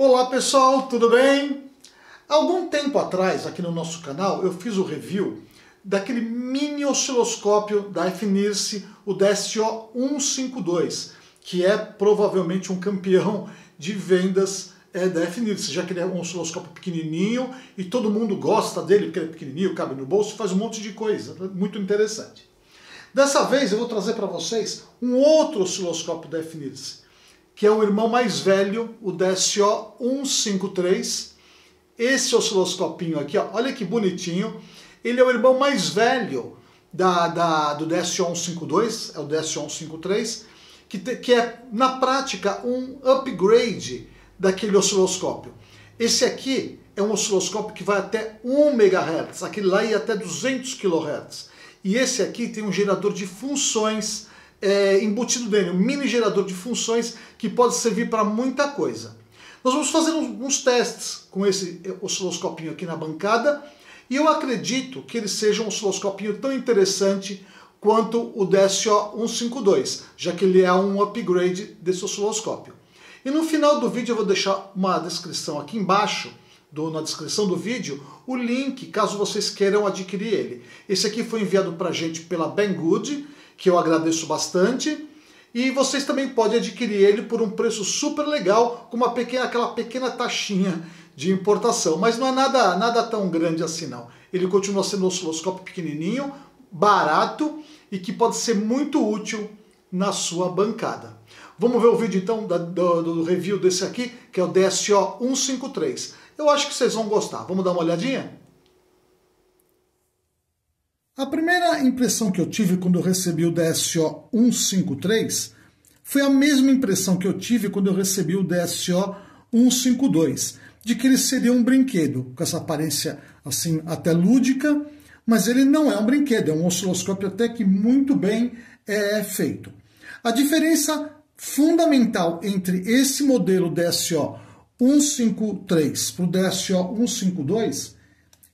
Olá pessoal, tudo bem? Há algum tempo atrás, aqui no nosso canal, eu fiz o review daquele mini osciloscópio da FNIRSE, o DSO-152, que é provavelmente um campeão de vendas da FNIRSE, já que ele é um osciloscópio pequenininho e todo mundo gosta dele, porque ele é pequenininho, cabe no bolso, faz um monte de coisa, muito interessante. Dessa vez eu vou trazer para vocês um outro osciloscópio da FNIRSE, que é o irmão mais velho, o DSO-153. Esse osciloscopinho aqui, ó, olha que bonitinho. Ele é o irmão mais velho do DSO-152, é o DSO-153, que é, na prática, um upgrade daquele osciloscópio. Esse aqui é um osciloscópio que vai até 1 MHz, aquele lá ia até 200 kHz. E esse aqui tem um gerador de funções embutido nele, um mini gerador de funções que pode servir para muita coisa. Nós vamos fazer uns testes com esse osciloscopinho aqui na bancada e eu acredito que ele seja um osciloscopinho tão interessante quanto o DSO-152, já que ele é um upgrade desse osciloscópio. E no final do vídeo eu vou deixar uma descrição aqui embaixo, na descrição do vídeo, o link caso vocês queiram adquirir ele. Esse aqui foi enviado para a gente pela Banggood, que eu agradeço bastante, e vocês também podem adquirir ele por um preço super legal, com aquela pequena taxinha de importação, mas não é nada tão grande assim não. Ele continua sendo um osciloscópio pequenininho, barato e que pode ser muito útil na sua bancada. Vamos ver o vídeo então do review desse aqui, que é o DSO-153. Eu acho que vocês vão gostar. Vamos dar uma olhadinha? A primeira impressão que eu tive quando eu recebi o DSO-153 foi a mesma impressão que eu tive quando eu recebi o DSO-152, de que ele seria um brinquedo, com essa aparência assim até lúdica, mas ele não é um brinquedo, é um osciloscópio até que muito bem feito. A diferença fundamental entre esse modelo DSO-153 para o DSO-152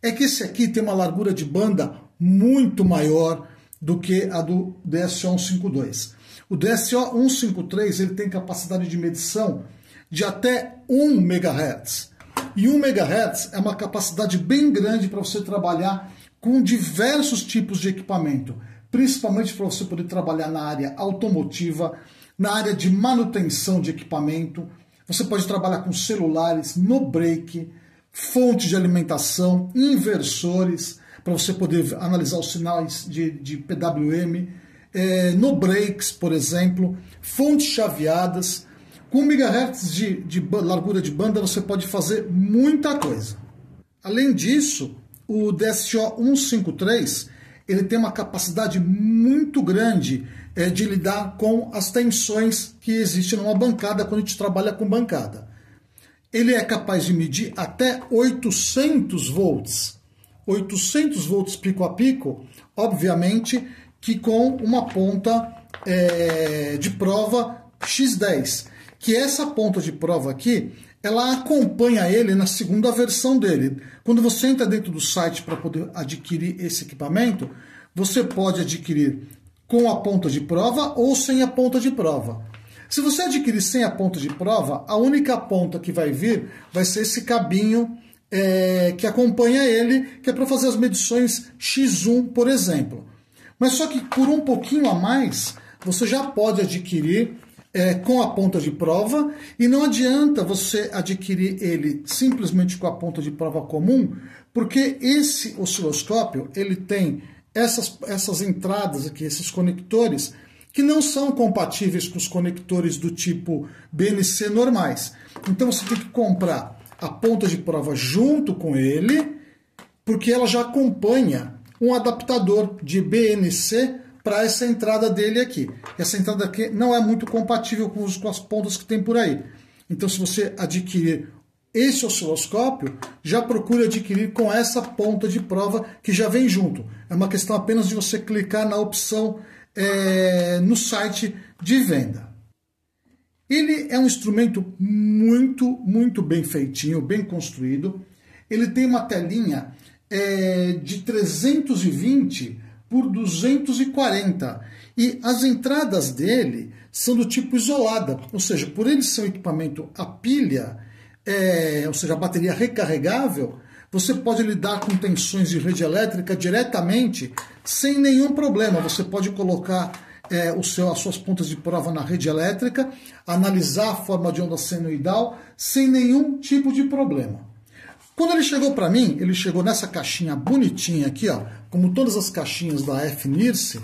é que esse aqui tem uma largura de banda muito maior do que a do DSO-152. O DSO-153 ele tem capacidade de medição de até 1 MHz. E 1 MHz é uma capacidade bem grande para você trabalhar com diversos tipos de equipamento, principalmente para você poder trabalhar na área automotiva, na área de manutenção de equipamento. Você pode trabalhar com celulares, no brake, fonte de alimentação, inversores, para você poder analisar os sinais de PWM, no brakes, por exemplo, fontes chaveadas. Com 1 MHz de largura de banda você pode fazer muita coisa. Além disso, o DSO-153 ele tem uma capacidade muito grande de lidar com as tensões que existem numa bancada quando a gente trabalha com bancada. Ele é capaz de medir até 800 volts. 800 volts pico a pico, obviamente que com uma ponta de prova X10, que essa ponta de prova aqui, ela acompanha ele na segunda versão dele. Quando você entra dentro do site para poder adquirir esse equipamento, você pode adquirir com a ponta de prova ou sem a ponta de prova. Se você adquirir sem a ponta de prova, a única ponta que vai vir vai ser esse cabinho que acompanha ele, que é para fazer as medições X1, por exemplo. Mas só que por um pouquinho a mais, você já pode adquirir com a ponta de prova, e não adianta você adquirir ele simplesmente com a ponta de prova comum, porque esse osciloscópio ele tem essas entradas aqui, esses conectores, que não são compatíveis com os conectores do tipo BNC normais. Então você tem que comprar a ponta de prova junto com ele, porque ela já acompanha um adaptador de BNC para essa entrada dele aqui. Essa entrada aqui não é muito compatível com as pontas que tem por aí. Então, se você adquirir esse osciloscópio, já procure adquirir com essa ponta de prova que já vem junto. É uma questão apenas de você clicar na opção no site de venda. Ele é um instrumento muito bem feitinho, bem construído. Ele tem uma telinha de 320 por 240 e as entradas dele são do tipo isolada, ou seja, por ele ser um equipamento a pilha, ou seja, a bateria recarregável, você pode lidar com tensões de rede elétrica diretamente, sem nenhum problema. Você pode colocar as suas pontas de prova na rede elétrica, analisar a forma de onda senoidal, sem nenhum tipo de problema. Quando ele chegou para mim, ele chegou nessa caixinha bonitinha aqui, ó, como todas as caixinhas da FNIRSE,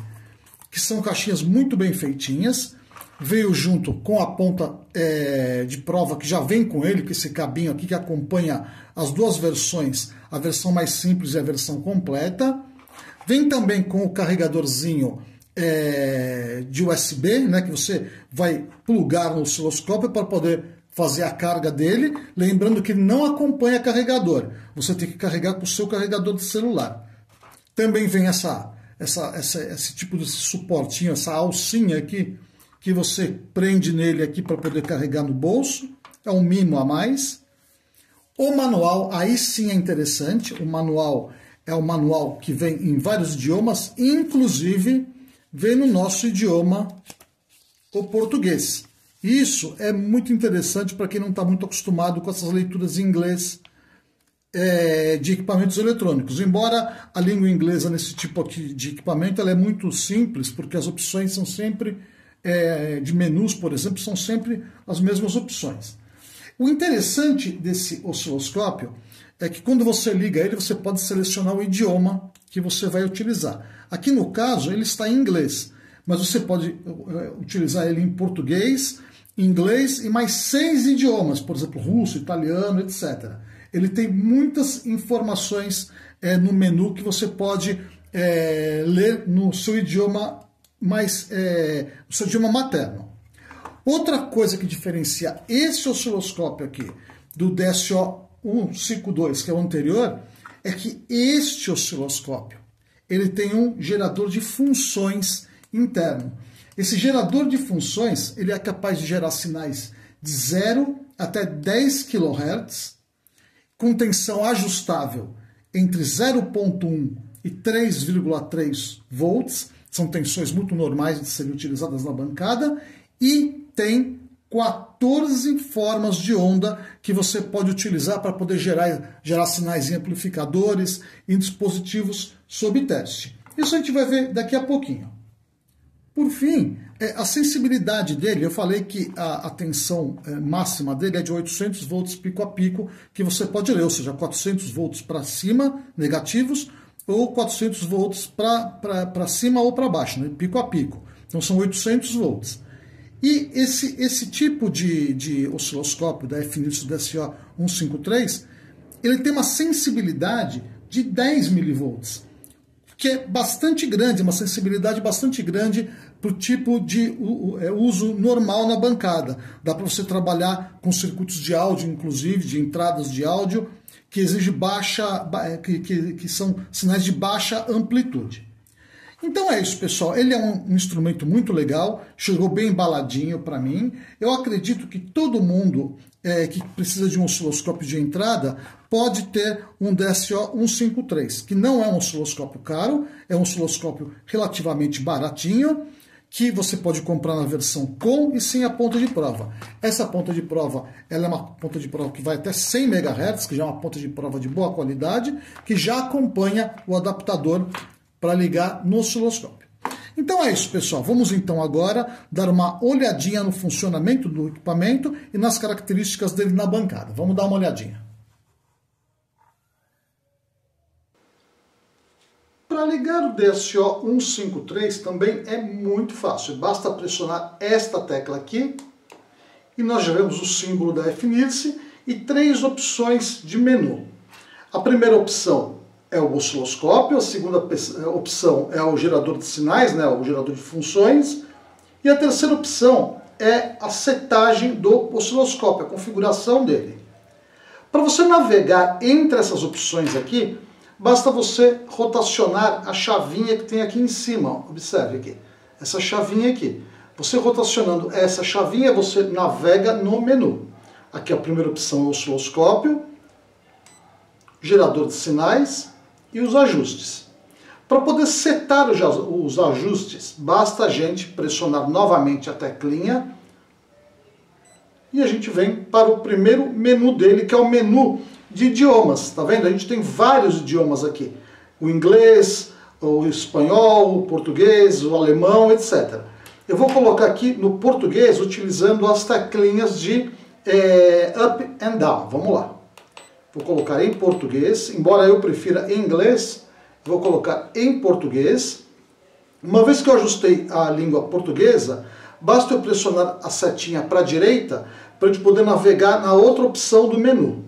que são caixinhas muito bem feitinhas. Veio junto com a ponta de prova que já vem com ele, com esse cabinho aqui que acompanha as duas versões, a versão mais simples e a versão completa. Vem também com o carregadorzinho de USB, né, que você vai plugar no osciloscópio para poder fazer a carga dele. Lembrando que ele não acompanha carregador, você tem que carregar com o seu carregador de celular. Também vem esse tipo de suportinho, essa alcinha aqui, que você prende nele aqui para poder carregar no bolso. É um mimo a mais. O manual, aí sim é interessante. O manual é um manual que vem em vários idiomas, inclusive vem no nosso idioma, o português. Isso é muito interessante para quem não está muito acostumado com essas leituras em inglês de equipamentos eletrônicos. Embora a língua inglesa nesse tipo aqui de equipamento ela é muito simples, porque as opções são sempre de menus, por exemplo, são sempre as mesmas opções. O interessante desse osciloscópio é que quando você liga ele, você pode selecionar o idioma que você vai utilizar. Aqui no caso, ele está em inglês, mas você pode utilizar ele em português, inglês e mais 6 idiomas, por exemplo, russo, italiano, etc. Ele tem muitas informações no menu que você pode ler no seu idioma o seu idioma materno. Outra coisa que diferencia esse osciloscópio aqui do DSO-152, que é o anterior, é que este osciloscópio ele tem um gerador de funções interno. Esse gerador de funções ele é capaz de gerar sinais de 0 até 10 kHz, com tensão ajustável entre 0,1 e 3,3 volts, são tensões muito normais de serem utilizadas na bancada, e tem 14 formas de onda que você pode utilizar para poder gerar sinais em amplificadores, em dispositivos sob teste. Isso a gente vai ver daqui a pouquinho. Por fim, a sensibilidade dele, eu falei que a tensão máxima dele é de 800 volts pico a pico, que você pode ler, ou seja, 400 volts para cima, negativos, ou 400 volts para cima ou para baixo, né? Pico a pico. Então são 800 volts. E esse tipo de osciloscópio da FNIRSE DSO-153, ele tem uma sensibilidade de 10 milivolts, que é bastante grande, uma sensibilidade bastante grande para o tipo de uso normal na bancada. Dá para você trabalhar com circuitos de áudio, inclusive, de entradas de áudio, que exige que são sinais de baixa amplitude. Então é isso, pessoal. Ele é um instrumento muito legal, chegou bem embaladinho para mim. Eu acredito que todo mundo que precisa de um osciloscópio de entrada pode ter um DSO-153, que não é um osciloscópio caro, é um osciloscópio relativamente baratinho, que você pode comprar na versão com e sem a ponta de prova. Essa ponta de prova ela é uma ponta de prova que vai até 100 MHz, que já é uma ponta de prova de boa qualidade, que já acompanha o adaptador para ligar no osciloscópio. Então é isso, pessoal. Vamos então agora dar uma olhadinha no funcionamento do equipamento e nas características dele na bancada. Vamos dar uma olhadinha. Para ligar o DSO-153 também é muito fácil. Basta pressionar esta tecla aqui e nós já vemos o símbolo da FNIRSE e 3 opções de menu. A primeira opção é o osciloscópio, a segunda opção é o gerador de sinais, né, o gerador de funções, e a terceira opção é a setagem do osciloscópio, a configuração dele. Para você navegar entre essas opções aqui, basta você rotacionar a chavinha que tem aqui em cima. Ó. Observe aqui, essa chavinha aqui. Você rotacionando essa chavinha, você navega no menu. Aqui a primeira opção é o osciloscópio, gerador de sinais e os ajustes. Para poder setar os ajustes, basta a gente pressionar novamente a teclinha e a gente vem para o primeiro menu dele, que é o menu de idiomas. Tá vendo? A gente tem vários idiomas aqui. O inglês, o espanhol, o português, o alemão, etc. Eu vou colocar aqui no português utilizando as teclinhas de up and down. Vamos lá. Vou colocar em português, embora eu prefira em inglês, vou colocar em português. Uma vez que eu ajustei a língua portuguesa, basta eu pressionar a setinha para a direita para a gente poder navegar na outra opção do menu.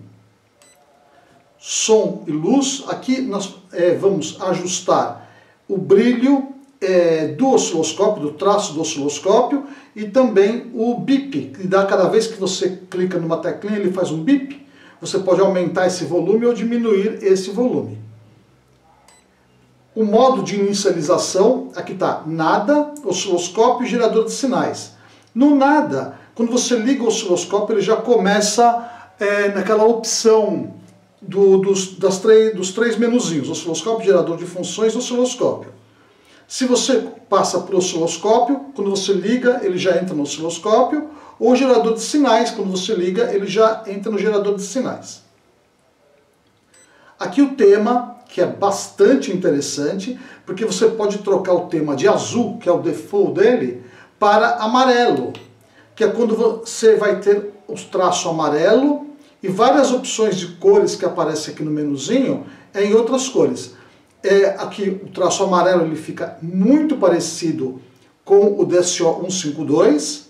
Som e luz. Aqui nós vamos ajustar o brilho do osciloscópio, do traço do osciloscópio, e também o bip, que dá cada vez que você clica numa teclinha, ele faz um bip. Você pode aumentar esse volume ou diminuir esse volume. O modo de inicialização, aqui está nada, osciloscópio e gerador de sinais. No nada, quando você liga o osciloscópio, ele já começa naquela opção dos três menuzinhos, osciloscópio, gerador de funções e osciloscópio. Se você passa para o osciloscópio, quando você liga, ele já entra no osciloscópio, ou gerador de sinais, quando você liga, ele já entra no gerador de sinais. Aqui o tema, que é bastante interessante, porque você pode trocar o tema de azul, que é o default dele, para amarelo, que é quando você vai ter os traços amarelo e várias opções de cores que aparecem aqui no menuzinho em outras cores. Aqui o traço amarelo ele fica muito parecido com o DSO 152,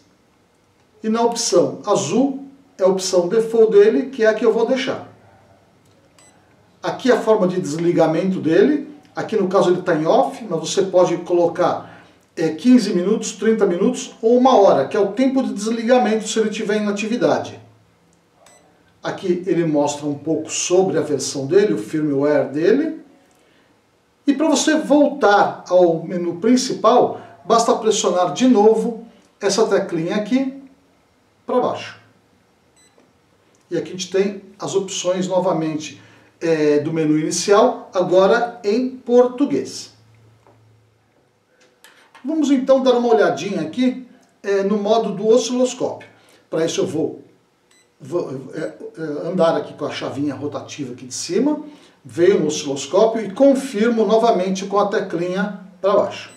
e na opção azul é a opção default dele, que é a que eu vou deixar. Aqui a forma de desligamento dele, aqui no caso ele está em off, mas você pode colocar 15 minutos, 30 minutos ou 1 hora, que é o tempo de desligamento se ele estiver em atividade. Aqui ele mostra um pouco sobre a versão dele, o firmware dele. E para você voltar ao menu principal, basta pressionar de novo essa teclinha aqui para baixo. E aqui a gente tem as opções novamente do menu inicial, agora em português. Vamos então dar uma olhadinha aqui no modo do osciloscópio. Para isso eu vou andar aqui com a chavinha rotativa aqui de cima, veio no osciloscópio e confirmo novamente com a teclinha para baixo.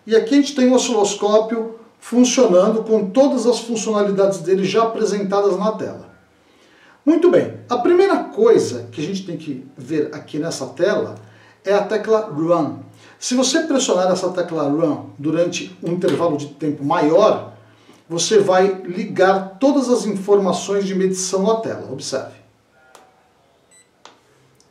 E aqui a gente tem o osciloscópio funcionando com todas as funcionalidades dele já apresentadas na tela. Muito bem, a primeira coisa que a gente tem que ver aqui nessa tela é a tecla Run. Se você pressionar essa tecla Run durante um intervalo de tempo maior, você vai ligar todas as informações de medição na tela. Observe.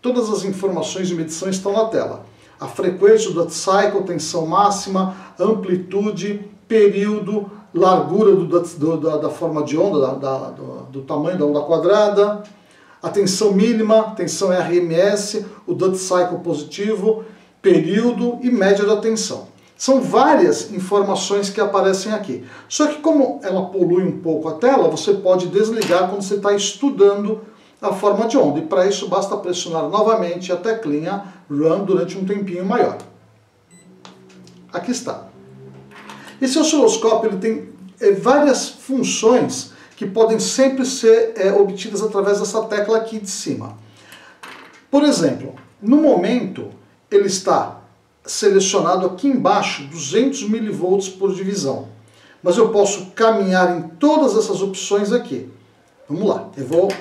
Todas as informações de medição estão na tela. A frequência do duty cycle, tensão máxima, amplitude, período, largura da forma de onda, do tamanho da onda quadrada, a tensão mínima, tensão RMS, o duty cycle positivo, período e média da tensão. São várias informações que aparecem aqui. Só que como ela polui um pouco a tela, você pode desligar quando você está estudando a forma de onda. E para isso basta pressionar novamente a teclinha Run durante um tempinho maior. Aqui está. Esse osciloscópio ele tem várias funções que podem sempre ser obtidas através dessa tecla aqui de cima. Por exemplo, no momento ele está selecionado aqui embaixo 200 mV por divisão. Mas eu posso caminhar em todas essas opções aqui. Vamos lá, eu vou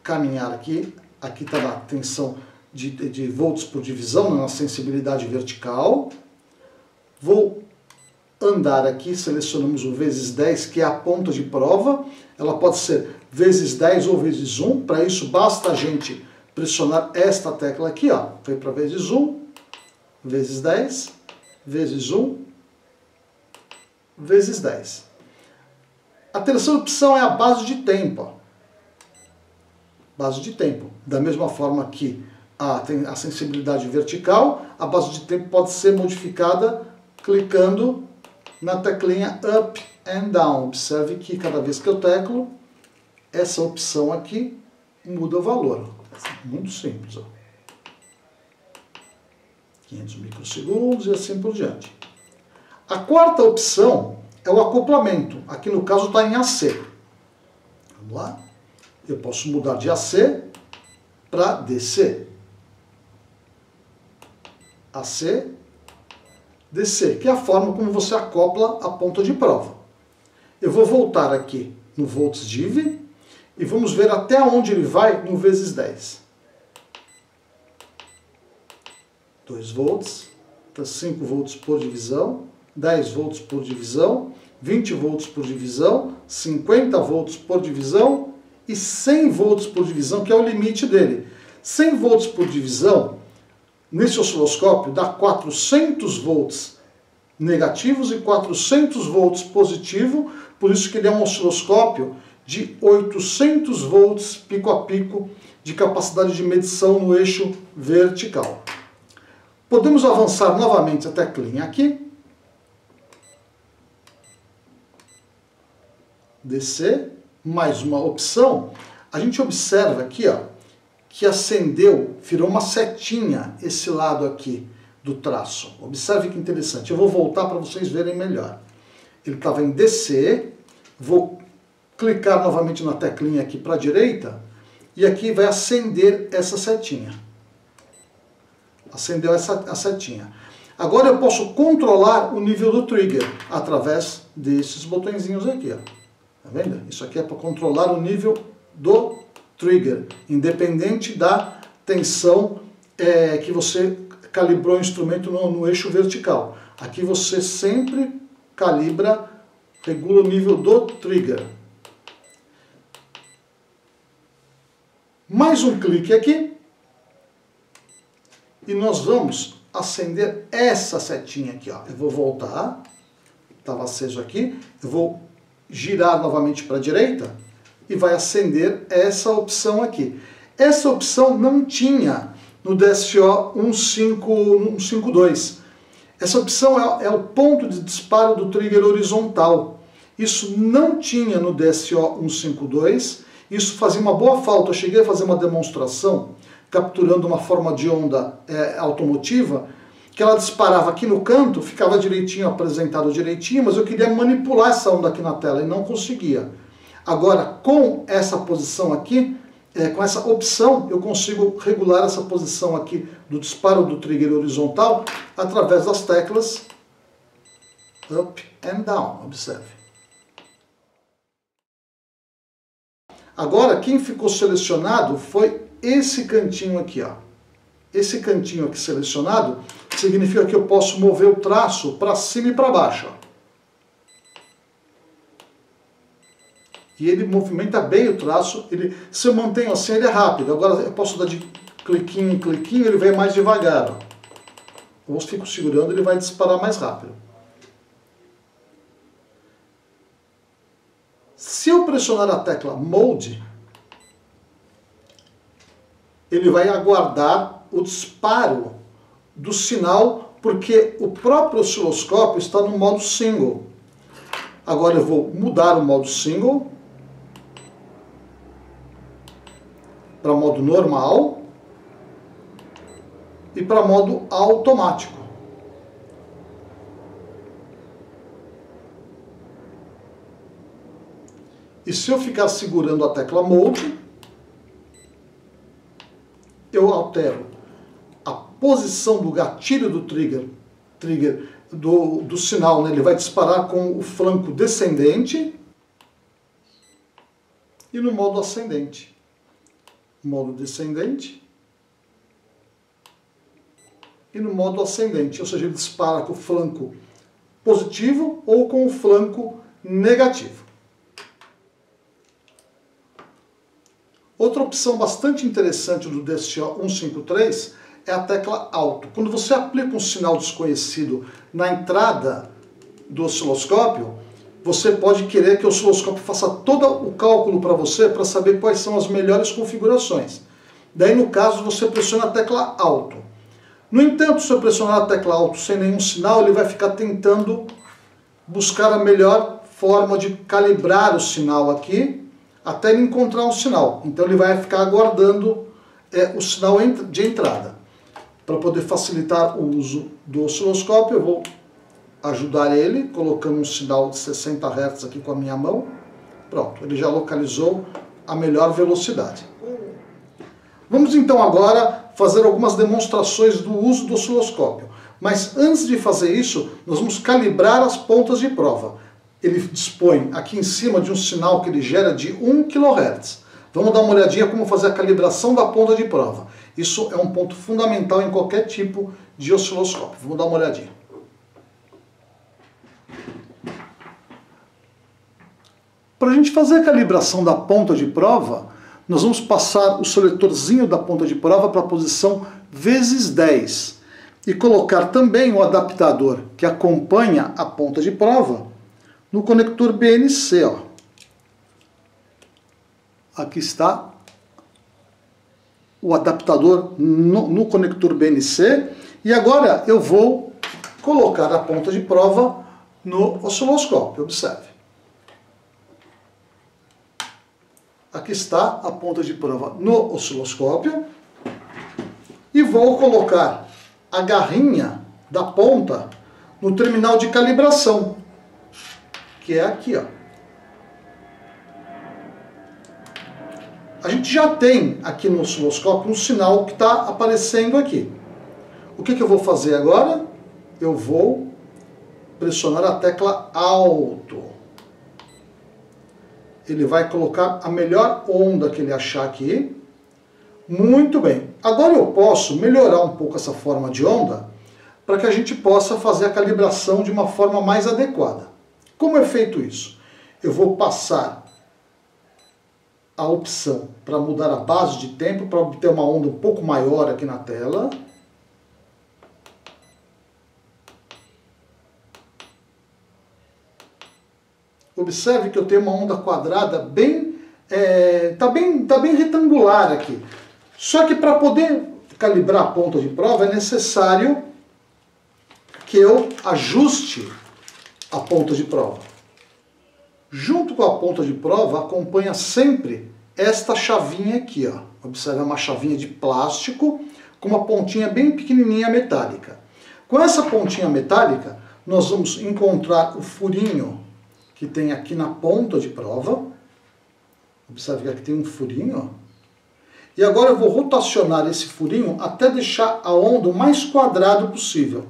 caminhar aqui. Aqui está na tensão de volts por divisão, na sensibilidade vertical. Vou andar aqui, selecionamos o vezes 10, que é a ponta de prova. Ela pode ser vezes 10 ou vezes 1. Para isso basta a gente pressionar esta tecla aqui, ó. Foi para vezes 1. Vezes 10, vezes 1, vezes 10. A terceira opção é a base de tempo. Ó. Base de tempo. Da mesma forma que tem a sensibilidade vertical, a base de tempo pode ser modificada clicando na teclinha Up and Down. Observe que cada vez que eu teclo, essa opção aqui muda o valor. Muito simples. Ó. 500 microsegundos e assim por diante. A quarta opção é o acoplamento. Aqui no caso está em AC. Vamos lá. Eu posso mudar de AC para DC. AC, DC, que é a forma como você acopla a ponta de prova. Eu vou voltar aqui no volts div e vamos ver até onde ele vai no vezes 10. 2 volts, 5 volts por divisão, 10 volts por divisão, 20 volts por divisão, 50 volts por divisão e 100 volts por divisão, que é o limite dele. 100 volts por divisão, nesse osciloscópio, dá 400 volts negativos e 400 volts positivo, por isso que ele é um osciloscópio de 800 volts pico a pico de capacidade de medição no eixo vertical. Podemos avançar novamente a teclinha aqui. DC, mais uma opção. A gente observa aqui, ó, que acendeu, virou uma setinha esse lado aqui do traço. Observe que interessante. Eu vou voltar para vocês verem melhor. Ele estava em DC, vou clicar novamente na teclinha aqui para a direita e aqui vai acender essa setinha. Acendeu a setinha. Agora eu posso controlar o nível do trigger através desses botõezinhos aqui, ó. Tá vendo? Isso aqui é para controlar o nível do trigger, independente da tensão que você calibrou o instrumento no eixo vertical. Aqui você sempre calibra, regula o nível do trigger. Mais um clique aqui e nós vamos acender essa setinha aqui, ó. Eu vou voltar, estava aceso aqui, eu vou girar novamente para a direita e vai acender essa opção aqui. Essa opção não tinha no DSO 152. Essa opção é o ponto de disparo do trigger horizontal. Isso não tinha no DSO 152, isso fazia uma boa falta. Eu cheguei a fazer uma demonstração capturando uma forma de onda automotiva, que ela disparava aqui no canto, ficava direitinho, apresentado direitinho, mas eu queria manipular essa onda aqui na tela e não conseguia. Agora, com essa posição aqui, com essa opção, eu consigo regular essa posição aqui do disparo do trigger horizontal através das teclas up and down, observe. Agora, quem ficou selecionado foi esse cantinho aqui, ó. Esse cantinho aqui selecionado significa que eu posso mover o traço para cima e para baixo, ó. E ele movimenta bem o traço. Se eu mantenho assim, ele é rápido. Agora eu posso dar de cliquinho em cliquinho, ele vem mais devagar, ó. Ou se fico segurando, ele vai disparar mais rápido. Se eu pressionar a tecla Mode, ele vai aguardar o disparo do sinal, porque o próprio osciloscópio está no modo single. Agora eu vou mudar o modo single para modo normal e para modo automático. E se eu ficar segurando a tecla Mode, eu altero a posição do gatilho do trigger do sinal, né? Ele vai disparar com o flanco descendente e no modo ascendente. Modo descendente e no modo ascendente, ou seja, ele dispara com o flanco positivo ou com o flanco negativo. Outra opção bastante interessante do DSO 153 é a tecla Alto. Quando você aplica um sinal desconhecido na entrada do osciloscópio, você pode querer que o osciloscópio faça todo o cálculo para você para saber quais são as melhores configurações. Daí, no caso, você pressiona a tecla Alto. No entanto, se eu pressionar a tecla Alto sem nenhum sinal, ele vai ficar tentando buscar a melhor forma de calibrar o sinal aqui, até ele encontrar um sinal. Então ele vai ficar aguardando o sinal de entrada. Para poder facilitar o uso do osciloscópio, eu vou ajudar ele, colocando um sinal de 60 Hz aqui com a minha mão. Pronto, ele já localizou a melhor velocidade. Vamos então agora fazer algumas demonstrações do uso do osciloscópio. Mas antes de fazer isso, nós vamos calibrar as pontas de prova. Ele dispõe aqui em cima de um sinal que ele gera de 1 kHz. Vamos dar uma olhadinha como fazer a calibração da ponta de prova. Isso é um ponto fundamental em qualquer tipo de osciloscópio. Vamos dar uma olhadinha. Para a gente fazer a calibração da ponta de prova, nós vamos passar o seletorzinho da ponta de prova para a posição vezes 10 e colocar também o adaptador que acompanha a ponta de prova no conector BNC. Ó. Aqui está o adaptador no conector BNC e agora eu vou colocar a ponta de prova no osciloscópio. Observe. Aqui está a ponta de prova no osciloscópio e vou colocar a garrinha da ponta no terminal de calibração, que é aqui, ó. A gente já tem aqui no osciloscópio um sinal que está aparecendo aqui. O que eu vou fazer agora? Eu vou pressionar a tecla Alto. Ele vai colocar a melhor onda que ele achar aqui. Muito bem. Agora eu posso melhorar um pouco essa forma de onda para que a gente possa fazer a calibração de uma forma mais adequada. Como é feito isso? Eu vou passar a opção para mudar a base de tempo, para obter uma onda um pouco maior aqui na tela. Observe que eu tenho uma onda quadrada tá bem retangular aqui. Só que para poder calibrar a ponta de prova é necessário que eu ajuste a ponta de prova. Junto com a ponta de prova acompanha sempre esta chavinha aqui, ó. Observe, é uma chavinha de plástico com uma pontinha bem pequenininha metálica. Com essa pontinha metálica nós vamos encontrar o furinho que tem aqui na ponta de prova. Observe que aqui tem um furinho, ó. E agora eu vou rotacionar esse furinho até deixar a onda o mais quadrado possível.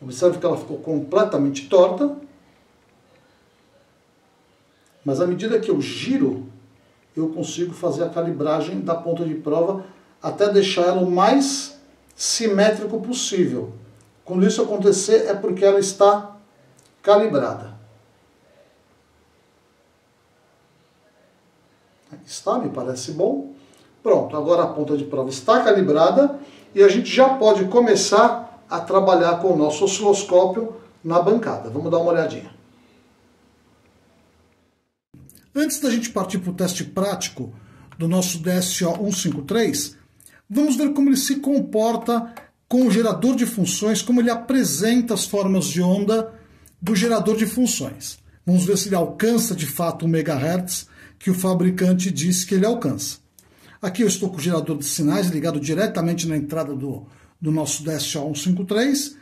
Observe que ela ficou completamente torta. Mas à medida que eu giro, eu consigo fazer a calibragem da ponta de prova até deixar ela o mais simétrico possível. Quando isso acontecer é porque ela está calibrada. Aqui está, me parece bom. Pronto, agora a ponta de prova está calibrada e a gente já pode começar a trabalhar com o nosso osciloscópio na bancada. Vamos dar uma olhadinha. Antes da gente partir para o teste prático do nosso DSO-153, vamos ver como ele se comporta com o gerador de funções, como ele apresenta as formas de onda do gerador de funções. Vamos ver se ele alcança de fato 1 MHz que o fabricante disse que ele alcança. Aqui eu estou com o gerador de sinais ligado diretamente na entrada do nosso DSO-153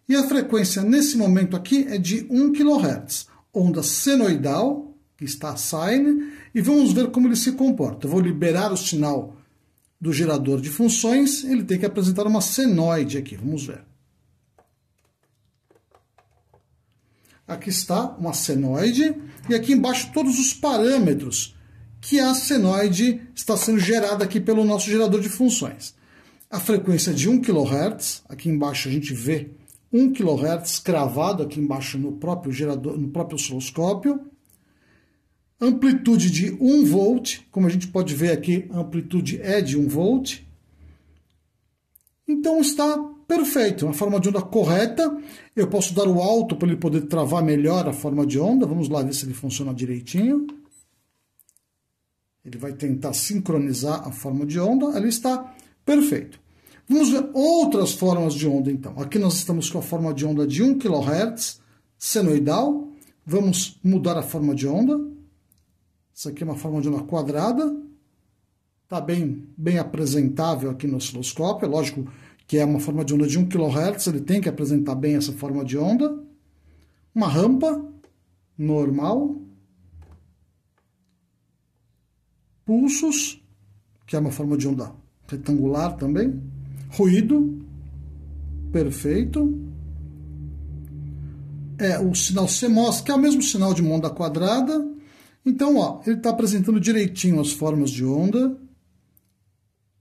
e a frequência nesse momento aqui é de 1 kHz, onda senoidal, que está a sine, e vamos ver como ele se comporta. Eu vou liberar o sinal do gerador de funções, ele tem que apresentar uma senoide aqui, vamos ver. Aqui está uma senoide, e aqui embaixo todos os parâmetros que a senoide está sendo gerada aqui pelo nosso gerador de funções. A frequência de 1 kHz, aqui embaixo a gente vê 1 kHz cravado aqui embaixo no próprio gerador, no próprio osciloscópio. Amplitude de 1 volt, como a gente pode ver aqui, a amplitude é de 1 volt. Então está perfeito, uma forma de onda correta. Eu posso dar o alto para ele poder travar melhor a forma de onda. Vamos lá ver se ele funciona direitinho. Ele vai tentar sincronizar a forma de onda. Ali está, perfeito. Vamos ver outras formas de onda então. Aqui nós estamos com a forma de onda de 1 kHz, senoidal. Vamos mudar a forma de onda. Isso aqui é uma forma de onda quadrada. Está bem apresentável aqui no osciloscópio. É lógico que é uma forma de onda de 1 kHz, ele tem que apresentar bem essa forma de onda. Uma rampa. normal, pulsos, que é uma forma de onda retangular também, ruído, perfeito, o sinal CMOS, que é o mesmo sinal de uma onda quadrada. Então, ó, ele está apresentando direitinho as formas de onda.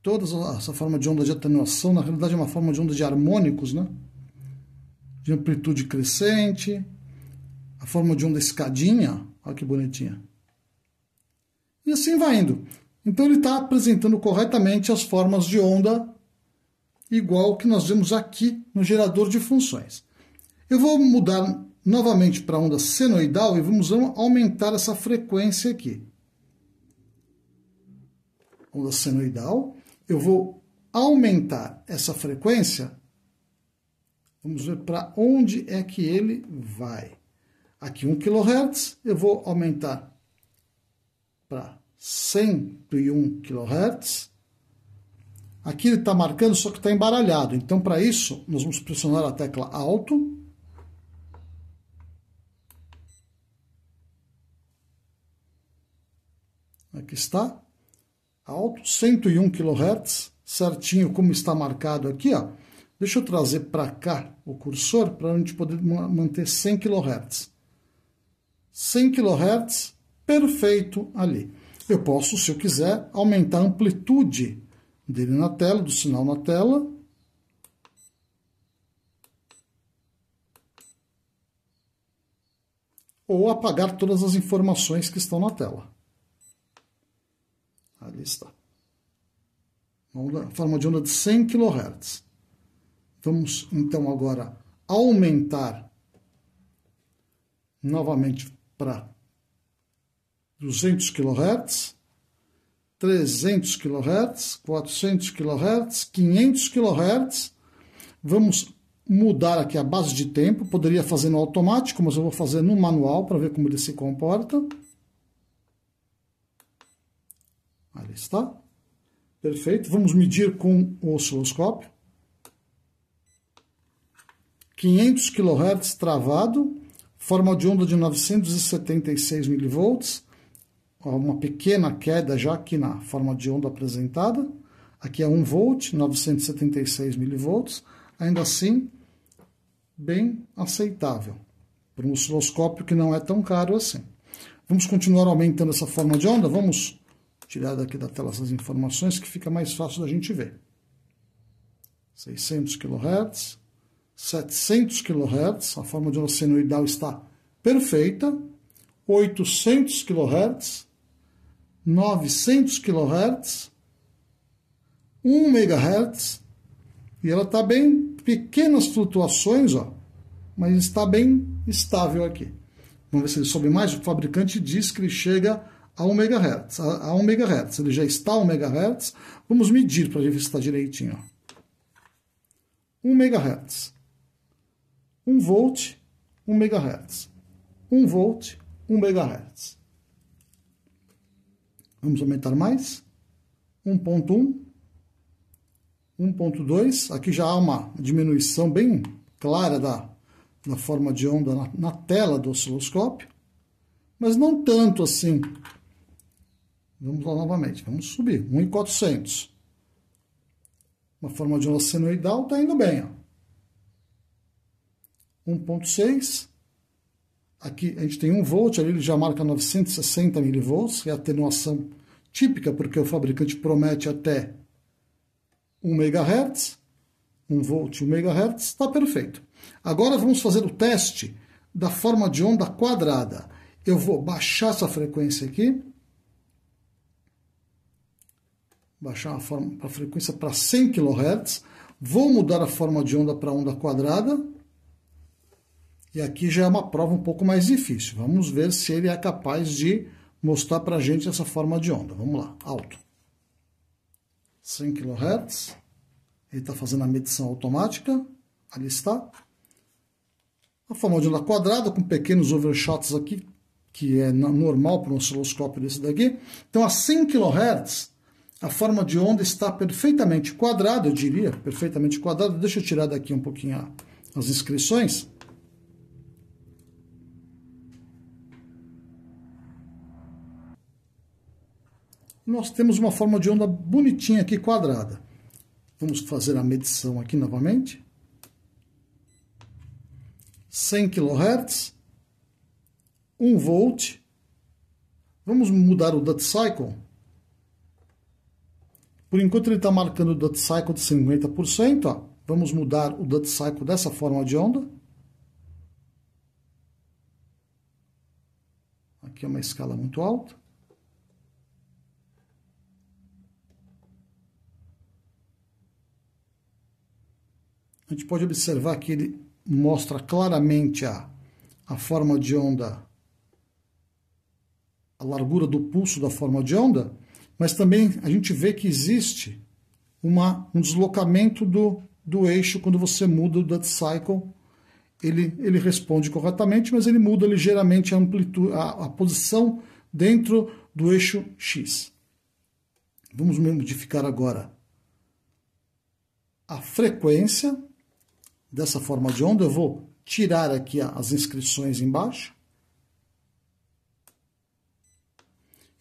Toda essa forma de onda de atenuação, na realidade, é uma forma de onda de harmônicos, né? De amplitude crescente. A forma de onda escadinha, olha que bonitinha. E assim vai indo. Então, ele está apresentando corretamente as formas de onda, igual que nós vemos aqui no gerador de funções. Eu vou mudar novamente para a onda senoidal e vamos aumentar essa frequência aqui. Onda senoidal. Eu vou aumentar essa frequência. Vamos ver para onde é que ele vai. Aqui 1 kHz, eu vou aumentar para 101 kHz. Aqui ele está marcando, só que está embaralhado. Então, para isso, nós vamos pressionar a tecla Alt. Aqui está. Alt, 101 kHz, certinho como está marcado aqui, ó. Deixa eu trazer para cá o cursor para a gente poder manter 100 kHz. 100 kHz, perfeito ali. Eu posso, se eu quiser, aumentar a amplitude dele na tela, do sinal na tela. Ou apagar todas as informações que estão na tela. Ali está. Uma forma de onda de 100 kHz. Vamos, então, agora aumentar novamente para 200 kHz, 300 kHz, 400 kHz, 500 kHz. Vamos mudar aqui a base de tempo. Poderia fazer no automático, mas eu vou fazer no manual para ver como ele se comporta. Ali está. Perfeito. Vamos medir com o osciloscópio. 500 kHz travado, forma de onda de 976 mV, uma pequena queda já aqui na forma de onda apresentada. Aqui é 1 volt, 976 mV, ainda assim bem aceitável, para um osciloscópio que não é tão caro assim. Vamos continuar aumentando essa forma de onda, vamos tirar daqui da tela essas informações que fica mais fácil da gente ver. 600 kHz, 700 kHz, a forma de onda senoidal está perfeita, 800 kHz, 900 kHz, 1 MHz, e ela está bem pequenas flutuações, ó, mas está bem estável aqui. Vamos ver se ele sobe mais. O fabricante diz que ele chega a 1 MHz. A 1 MHz. Ele já está a 1 MHz. Vamos medir para ver se está direitinho. Ó. 1 MHz. 1 volt, 1 MHz. 1 volt, 1 MHz. Vamos aumentar mais. 1.1. 1.2. Aqui já há uma diminuição bem clara da forma de onda na tela do osciloscópio. Mas não tanto assim. Vamos lá novamente. Vamos subir. 1.400. Uma forma de onda senoidal está indo bem. Ó. 1.6. Aqui a gente tem 1 volt, ali ele já marca 960 mV, que é a atenuação típica, porque o fabricante promete até 1 MHz, 1 volt, 1 MHz, está perfeito. Agora vamos fazer o teste da forma de onda quadrada. Eu vou baixar essa frequência aqui, baixar a frequência para 100 kHz, vou mudar a forma de onda para onda quadrada, e aqui já é uma prova um pouco mais difícil. Vamos ver se ele é capaz de mostrar para a gente essa forma de onda. Vamos lá, alto. 100 kHz. Ele está fazendo a medição automática. Ali está. A forma de onda quadrada, com pequenos overshots aqui, que é normal para um osciloscópio desse daqui. Então, a 100 kHz, a forma de onda está perfeitamente quadrada, eu diria, perfeitamente quadrada. Deixa eu tirar daqui um pouquinho as inscrições. Nós temos uma forma de onda bonitinha aqui, quadrada. Vamos fazer a medição aqui novamente. 100 kHz, 1 volt. Vamos mudar o duty cycle. Por enquanto ele está marcando o duty cycle de 50%. Ó. Vamos mudar o duty cycle dessa forma de onda. Aqui é uma escala muito alta. A gente pode observar que ele mostra claramente a forma de onda, a largura do pulso da forma de onda, mas também a gente vê que existe um deslocamento do eixo quando você muda o duty cycle. Ele responde corretamente, mas ele muda ligeiramente a amplitude, a posição dentro do eixo X. Vamos modificar agora a frequência dessa forma de onda. Eu vou tirar aqui as inscrições embaixo.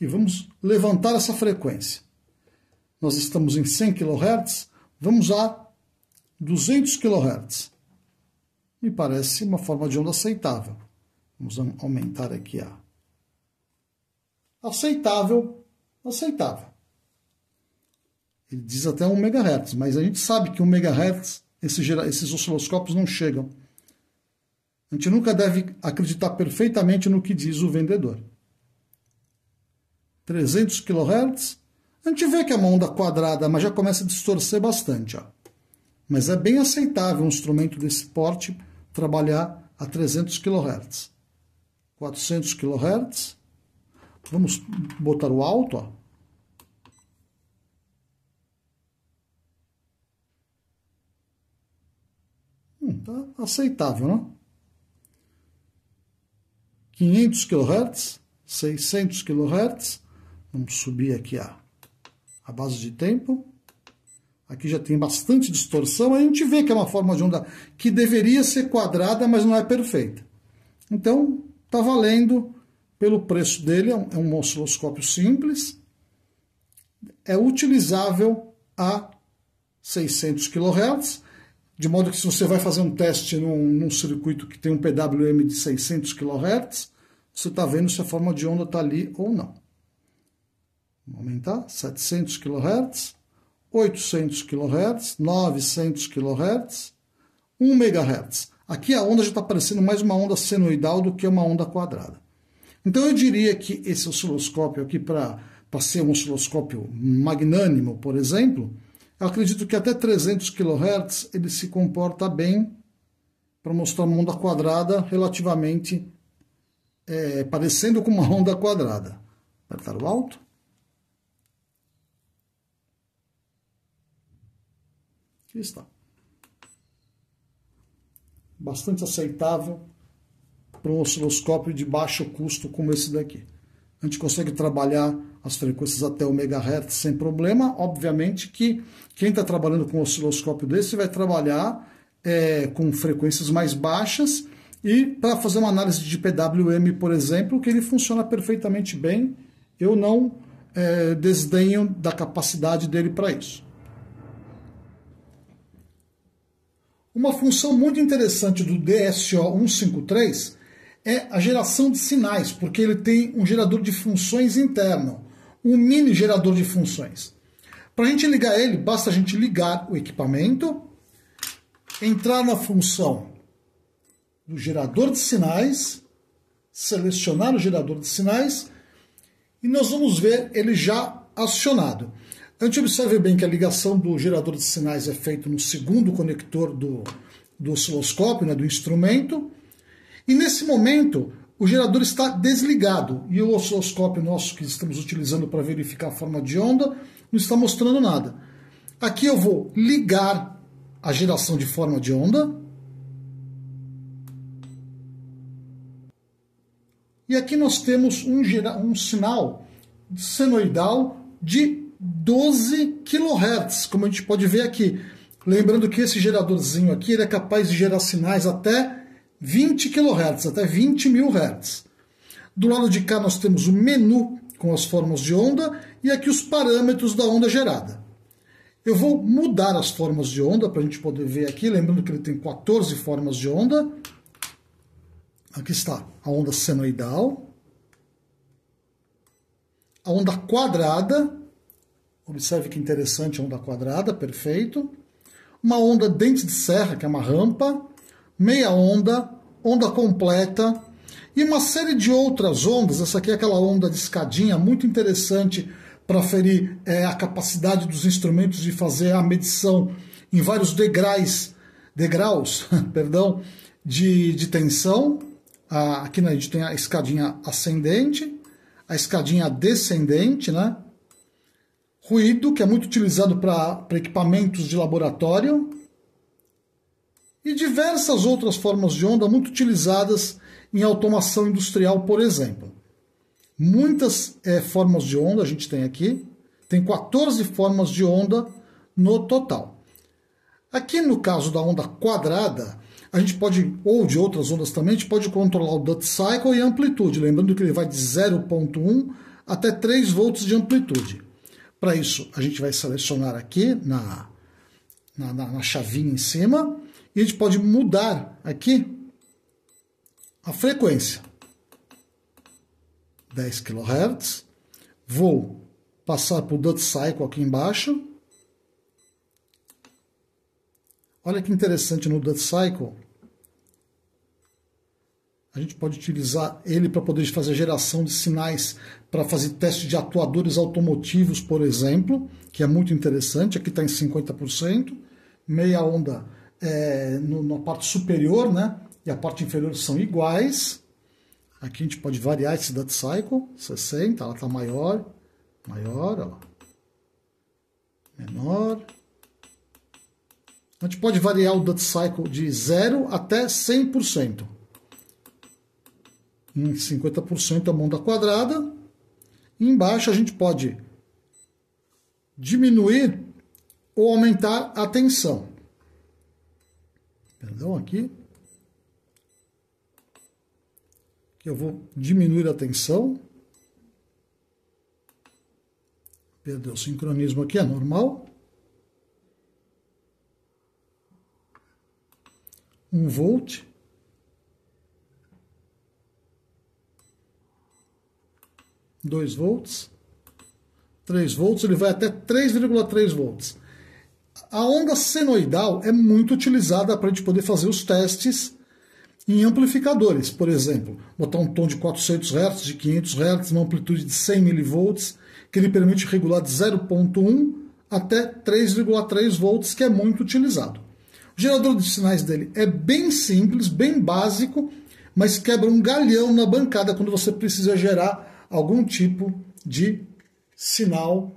E vamos levantar essa frequência. Nós estamos em 100 kHz, vamos a 200 kHz. Me parece uma forma de onda aceitável. Vamos aumentar aqui a aceitável. Ele diz até 1 MHz, mas a gente sabe que 1 MHz esses osciloscópios não chegam. A gente nunca deve acreditar perfeitamente no que diz o vendedor. 300 kHz, a gente vê que é uma onda quadrada, mas já começa a distorcer bastante. Ó. Mas é bem aceitável um instrumento desse porte trabalhar a 300 kHz. 400 kHz. Vamos botar o alto. Ó. Tá aceitável, não? 500 kHz, 600 kHz. Vamos subir aqui a base de tempo. Aqui já tem bastante distorção. A gente vê que é uma forma de onda que deveria ser quadrada, mas não é perfeita. Então, está valendo pelo preço dele. É um osciloscópio simples. É utilizável a 600 kHz. De modo que se você vai fazer um teste num circuito que tem um PWM de 600 kHz, você está vendo se a forma de onda está ali ou não. Vamos aumentar, 700 kHz, 800 kHz, 900 kHz, 1 MHz. Aqui a onda já está parecendo mais uma onda senoidal do que uma onda quadrada. Então eu diria que esse osciloscópio aqui, para ser um osciloscópio magnânimo, por exemplo, eu acredito que até 300 kHz ele se comporta bem para mostrar uma onda quadrada relativamente parecendo com uma onda quadrada. Apertar o alto. Aqui está. Bastante aceitável para um osciloscópio de baixo custo como esse daqui. A gente consegue trabalhar as frequências até 1 MHz sem problema. Obviamente que quem está trabalhando com um osciloscópio desse vai trabalhar com frequências mais baixas e para fazer uma análise de PWM, por exemplo, que ele funciona perfeitamente bem. Eu não desdenho da capacidade dele para isso. Uma função muito interessante do DSO-153 é a geração de sinais, porque ele tem um gerador de funções interno, um mini gerador de funções. Para a gente ligar ele, basta a gente ligar o equipamento, entrar na função do gerador de sinais, selecionar o gerador de sinais e nós vamos ver ele já acionado. A gente observe bem que a ligação do gerador de sinais é feita no segundo conector do osciloscópio, né, do instrumento. E nesse momento o gerador está desligado e o osciloscópio nosso que estamos utilizando para verificar a forma de onda não está mostrando nada. Aqui eu vou ligar a geração de forma de onda. E aqui nós temos um sinal senoidal de 12 kHz, como a gente pode ver aqui. Lembrando que esse geradorzinho aqui ele é capaz de gerar sinais até 20 kHz, até 20 mil Hz. Do lado de cá nós temos o menu com as formas de onda e aqui os parâmetros da onda gerada. Eu vou mudar as formas de onda para a gente poder ver aqui, lembrando que ele tem 14 formas de onda. Aqui está a onda senoidal, a onda quadrada, observe que interessante a onda quadrada, perfeito. Uma onda dente de serra, que é uma rampa, meia onda, onda completa e uma série de outras ondas. Essa aqui é aquela onda de escadinha, muito interessante para aferir a capacidade dos instrumentos de fazer a medição em vários degraus perdão, de tensão. Aqui a gente tem a escadinha ascendente, a escadinha descendente, né? Ruído, que é muito utilizado para equipamentos de laboratório, e diversas outras formas de onda muito utilizadas em automação industrial, por exemplo. Muitas formas de onda a gente tem aqui, tem 14 formas de onda no total. Aqui no caso da onda quadrada, a gente pode, ou de outras ondas também, a gente pode controlar o duty cycle e a amplitude, lembrando que ele vai de 0,1 até 3 volts de amplitude. Para isso, a gente vai selecionar aqui na chavinha em cima e a gente pode mudar aqui a frequência. 10 kHz. Vou passar para o duty cycle aqui embaixo. Olha que interessante no duty cycle. A gente pode utilizar ele para poder fazer geração de sinais para fazer teste de atuadores automotivos, por exemplo, que é muito interessante. Aqui está em 50%. Meia onda na parte superior, né? E a parte inferior são iguais. Aqui a gente pode variar esse duty cycle. 60, ela está maior, ó. Menor. A gente pode variar o duty cycle de 0 até 100%. Em 50% a onda quadrada. E embaixo a gente pode diminuir ou aumentar a tensão. Perdão, aqui. Aqui eu vou diminuir a tensão. Perdeu o sincronismo aqui, é normal. 1 volt. 2 volts, 3 volts, ele vai até 3,3 volts. A onda senoidal é muito utilizada para a gente poder fazer os testes em amplificadores, por exemplo, botar um tom de 400 Hz, de 500 Hz, uma amplitude de 100 mV, que ele permite regular de 0,1 até 3,3 volts, que é muito utilizado. O gerador de sinais dele é bem simples, bem básico, mas quebra um galhão na bancada quando você precisa gerar algum tipo de sinal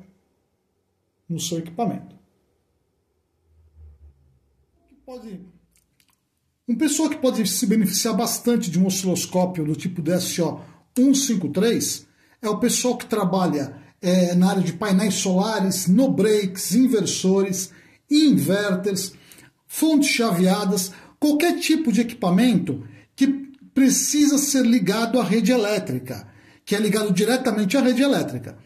no seu equipamento. Uma pessoa que pode se beneficiar bastante de um osciloscópio do tipo DSO 153 é o pessoal que trabalha na área de painéis solares, no breaks, inversores, inverters, fontes chaveadas, qualquer tipo de equipamento que precisa ser ligado à rede elétrica, que é ligado diretamente à rede elétrica.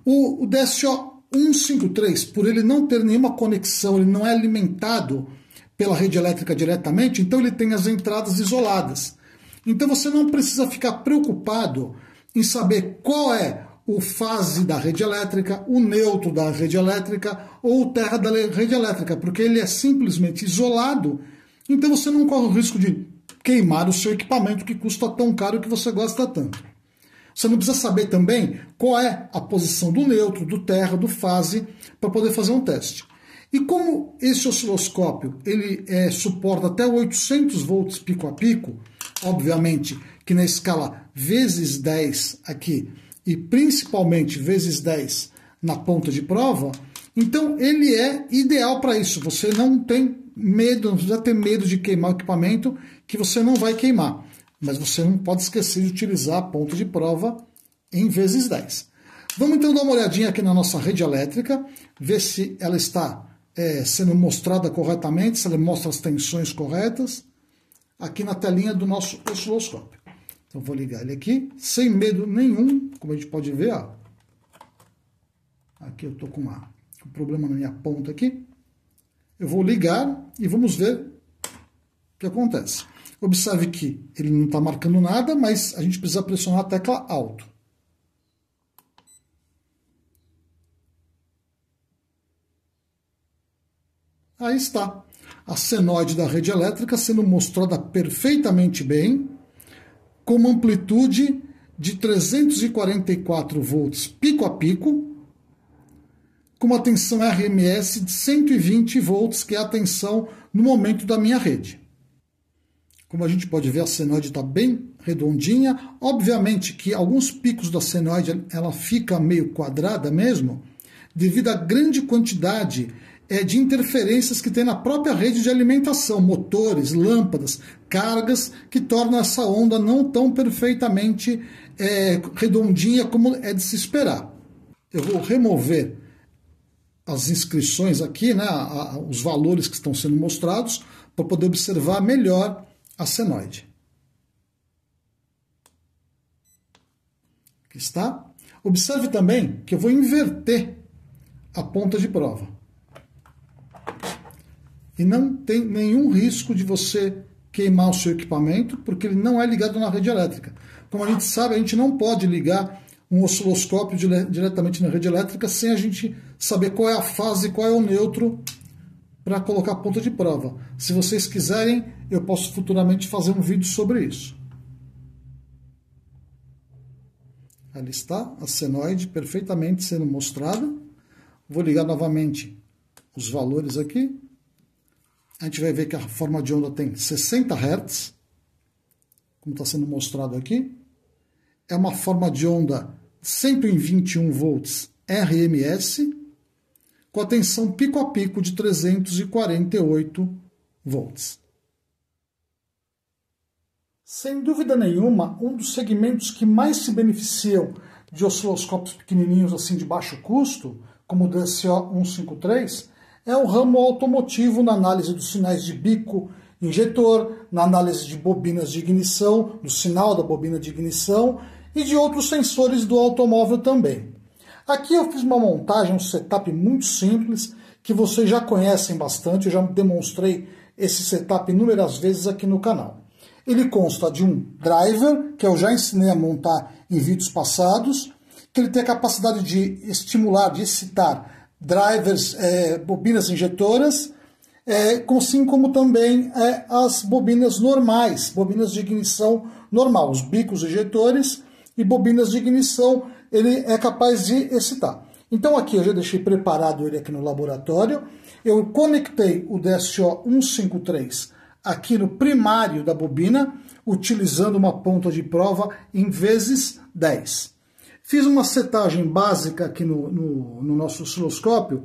O DSO 153, por ele não ter nenhuma conexão, ele não é alimentado pela rede elétrica diretamente, então ele tem as entradas isoladas. Então você não precisa ficar preocupado em saber qual é o fase da rede elétrica, o neutro da rede elétrica ou o terra da rede elétrica, porque ele é simplesmente isolado, então você não corre o risco de queimar o seu equipamento que custa tão caro que você gosta tanto. Você não precisa saber também qual é a posição do neutro, do terra, do fase, para poder fazer um teste. E como esse osciloscópio ele suporta até 800 volts pico a pico, obviamente que na escala vezes 10 aqui, e principalmente vezes 10 na ponta de prova, então ele é ideal para isso. Você não tem medo, não precisa ter medo de queimar o equipamento, que você não vai queimar. Mas você não pode esquecer de utilizar a ponta de prova em vezes 10. Vamos então dar uma olhadinha aqui na nossa rede elétrica, ver se ela está sendo mostrada corretamente, se ela mostra as tensões corretas, aqui na telinha do nosso osciloscópio. Então vou ligar ele aqui, sem medo nenhum, como a gente pode ver, ó. Aqui eu estou com um problema na minha ponta aqui. Eu vou ligar e vamos ver o que acontece. Observe que ele não está marcando nada, mas a gente precisa pressionar a tecla alto. Aí está. A senoide da rede elétrica sendo mostrada perfeitamente bem, com uma amplitude de 344 volts pico a pico, com uma tensão RMS de 120 volts, que é a tensão no momento da minha rede. Como a gente pode ver, a senoide está bem redondinha. Obviamente que alguns picos da senoide ela fica meio quadrada mesmo, devido à grande quantidade de interferências que tem na própria rede de alimentação, motores, lâmpadas, cargas, que tornam essa onda não tão perfeitamente redondinha como é de se esperar. Eu vou remover as inscrições aqui, né, os valores que estão sendo mostrados, para poder observar melhor a senoide. Aqui está. Observe também que eu vou inverter a ponta de prova. E não tem nenhum risco de você queimar o seu equipamento, porque ele não é ligado na rede elétrica. Como a gente sabe, a gente não pode ligar um osciloscópio diretamente na rede elétrica sem a gente saber qual é a fase e qual é o neutro para colocar a ponta de prova. Se vocês quiserem, eu posso futuramente fazer um vídeo sobre isso. Ali está a senoide perfeitamente sendo mostrada. Vou ligar novamente os valores aqui. A gente vai ver que a forma de onda tem 60 Hz, como está sendo mostrado aqui. É uma forma de onda 121 volts RMS, com a tensão pico a pico de 348 volts. Sem dúvida nenhuma, um dos segmentos que mais se beneficiam de osciloscópios pequenininhos assim de baixo custo, como o DSO 153, é o ramo automotivo na análise dos sinais de bico injetor, na análise de bobinas de ignição, do sinal da bobina de ignição e de outros sensores do automóvel também. Aqui eu fiz uma montagem, um setup muito simples, que vocês já conhecem bastante, eu já demonstrei esse setup inúmeras vezes aqui no canal. Ele consta de um driver, que eu já ensinei a montar em vídeos passados, que ele tem a capacidade de estimular, de excitar drivers, bobinas injetoras, assim como também as bobinas normais, bobinas de ignição normal, os bicos injetores e bobinas de ignição, ele é capaz de excitar. Então aqui eu já deixei preparado ele aqui no laboratório, eu conectei o DSO 153 aqui no primário da bobina, utilizando uma ponta de prova em vezes 10. Fiz uma setagem básica aqui no nosso osciloscópio,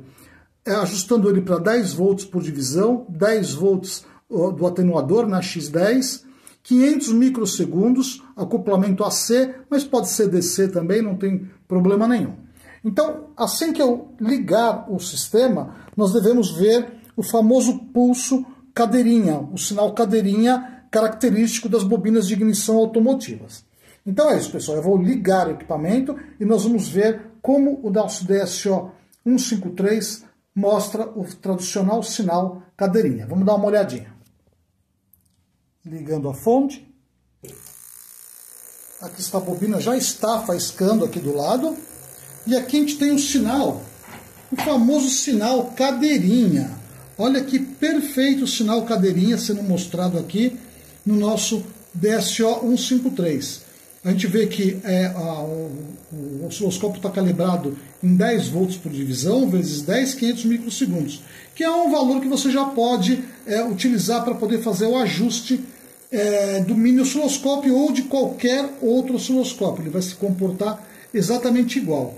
ajustando ele para 10 volts por divisão, 10 volts do atenuador na X10, 500 microsegundos, acoplamento AC, mas pode ser DC também, não tem problema nenhum. Então, assim que eu ligar o sistema, nós devemos ver o famoso pulso cadeirinha, o sinal cadeirinha característico das bobinas de ignição automotivas. Então é isso, pessoal. Eu vou ligar o equipamento e nós vamos ver como o nosso DSO 153 mostra o tradicional sinal cadeirinha. Vamos dar uma olhadinha. Ligando a fonte. Aqui está a bobina, já está faiscando aqui do lado. E aqui a gente tem o sinal, o famoso sinal cadeirinha. Olha que perfeito o sinal cadeirinha sendo mostrado aqui no nosso DSO 153. A gente vê que o osciloscópio está calibrado em 10 volts por divisão, vezes 10, 500 microsegundos, que é um valor que você já pode utilizar para poder fazer o ajuste do mini osciloscópio ou de qualquer outro osciloscópio. Ele vai se comportar exatamente igual.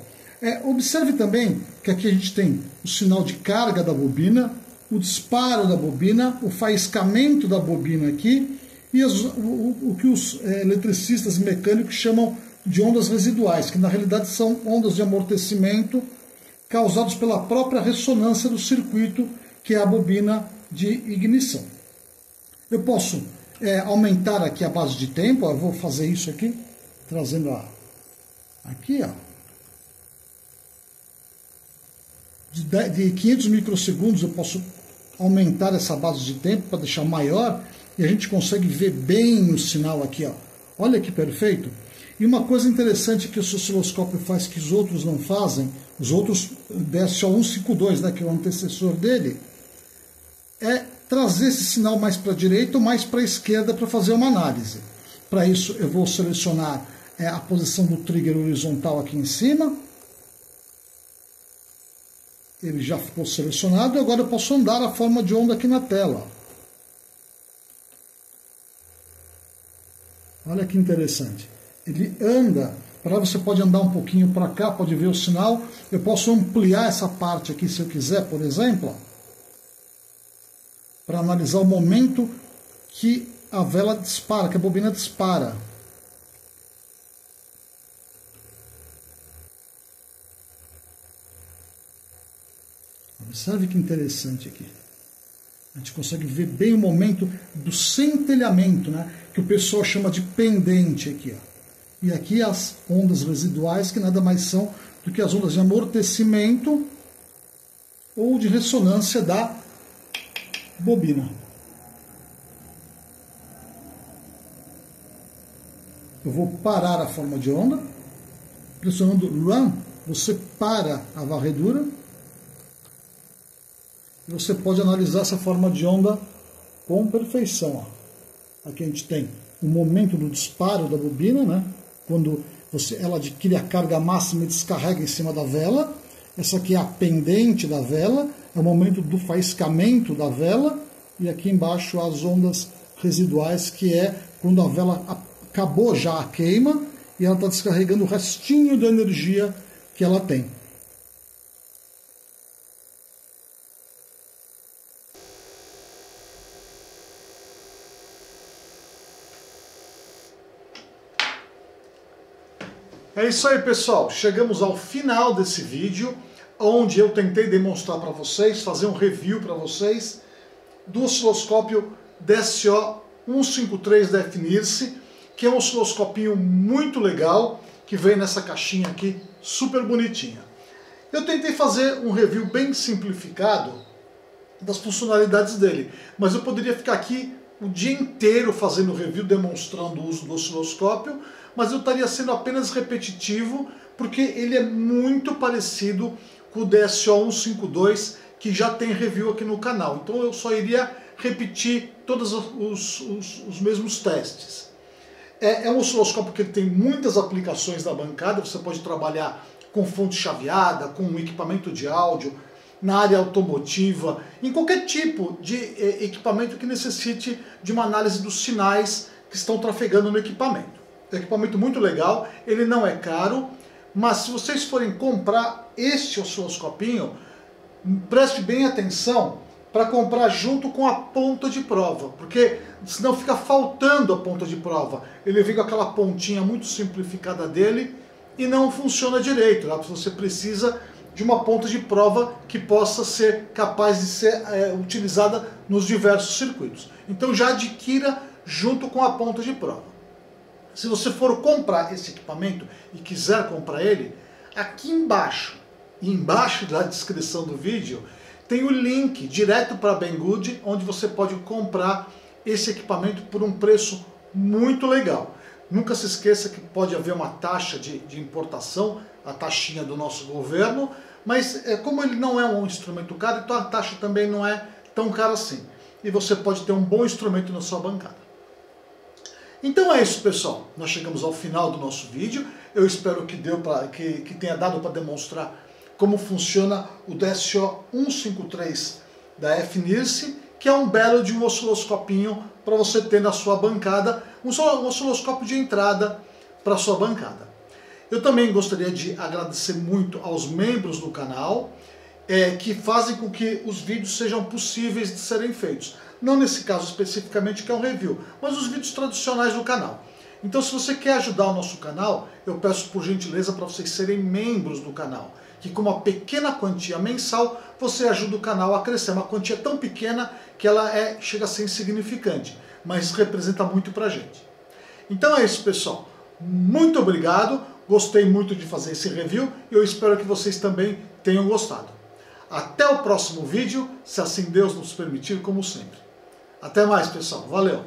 Observe também que aqui a gente tem o sinal de carga da bobina, o disparo da bobina, o faiscamento da bobina aqui, e o que os eletricistas e mecânicos chamam de ondas residuais, que na realidade são ondas de amortecimento causadas pela própria ressonância do circuito, que é a bobina de ignição. Eu posso aumentar aqui a base de tempo, eu vou fazer isso aqui, trazendo aqui, ó. de 500 microsegundos, eu posso aumentar essa base de tempo para deixar maior e a gente consegue ver bem o sinal aqui, ó. Olha que perfeito. E uma coisa interessante que o osciloscópio faz que os outros não fazem, os outros DSO 152, né, que é o antecessor dele, é trazer esse sinal mais para a direita ou mais para a esquerda para fazer uma análise. Para isso eu vou selecionar a posição do trigger horizontal aqui em cima. Ele já ficou selecionado e agora eu posso andar a forma de onda aqui na tela. Olha que interessante. Ele anda, para você pode andar um pouquinho para cá, pode ver o sinal. Eu posso ampliar essa parte aqui se eu quiser, por exemplo, para analisar o momento que a vela dispara, que a bobina dispara. Observe que interessante aqui. A gente consegue ver bem o momento do centelhamento, né? Que o pessoal chama de pendente aqui, ó. E aqui as ondas residuais, que nada mais são do que as ondas de amortecimento ou de ressonância da bobina. Eu vou parar a forma de onda. Pressionando Run, você para a varredura. E você pode analisar essa forma de onda com perfeição. Ó. Aqui a gente tem o momento do disparo da bobina, né? Quando ela adquire a carga máxima e descarrega em cima da vela. Essa aqui é a pendente da vela, é o momento do faiscamento da vela. E aqui embaixo as ondas residuais, que é quando a vela acabou já a queima e ela está descarregando o restinho da energia que ela tem. É isso aí, pessoal. Chegamos ao final desse vídeo, onde eu tentei demonstrar para vocês, fazer um review para vocês do osciloscópio DSO 153 da FNIRSE, que é um osciloscopinho muito legal, que vem nessa caixinha aqui, super bonitinha. Eu tentei fazer um review bem simplificado das funcionalidades dele, mas eu poderia ficar aqui o dia inteiro fazendo review, demonstrando o uso do osciloscópio, mas eu estaria sendo apenas repetitivo, porque ele é muito parecido com o DSO 152, que já tem review aqui no canal. Então eu só iria repetir todos os mesmos testes. É um osciloscópio que tem muitas aplicações na bancada, você pode trabalhar com fonte chaveada, com equipamento de áudio, na área automotiva, em qualquer tipo de equipamento que necessite de uma análise dos sinais que estão trafegando no equipamento. É um equipamento muito legal, ele não é caro, mas se vocês forem comprar este osciloscopinho, preste bem atenção para comprar junto com a ponta de prova, porque senão fica faltando a ponta de prova. Ele vem com aquela pontinha muito simplificada dele e não funciona direito. Tá? Você precisa de uma ponta de prova que possa ser capaz de ser utilizada nos diversos circuitos. Então já adquira junto com a ponta de prova. Se você for comprar esse equipamento e quiser comprar ele, aqui embaixo da descrição do vídeo, tem o link direto para a Banggood, onde você pode comprar esse equipamento por um preço muito legal. Nunca se esqueça que pode haver uma taxa de importação, a taxinha do nosso governo, mas como ele não é um instrumento caro, então a taxa também não é tão cara assim. E você pode ter um bom instrumento na sua bancada. Então é isso, pessoal. Nós chegamos ao final do nosso vídeo. Eu espero que tenha dado para demonstrar como funciona o DSO 153 da FNIRSE, que é um belo de um osciloscopinho para você ter na sua bancada, um osciloscópio de entrada para a sua bancada. Eu também gostaria de agradecer muito aos membros do canal, que fazem com que os vídeos sejam possíveis de serem feitos. Não nesse caso especificamente, que é um review, mas os vídeos tradicionais do canal. Então, se você quer ajudar o nosso canal, eu peço por gentileza para vocês serem membros do canal, que com uma pequena quantia mensal, você ajuda o canal a crescer. Uma quantia tão pequena que ela chega a ser insignificante, mas representa muito para a gente. Então é isso, pessoal. Muito obrigado, gostei muito de fazer esse review e eu espero que vocês também tenham gostado. Até o próximo vídeo, se assim Deus nos permitir, como sempre. Até mais, pessoal. Valeu!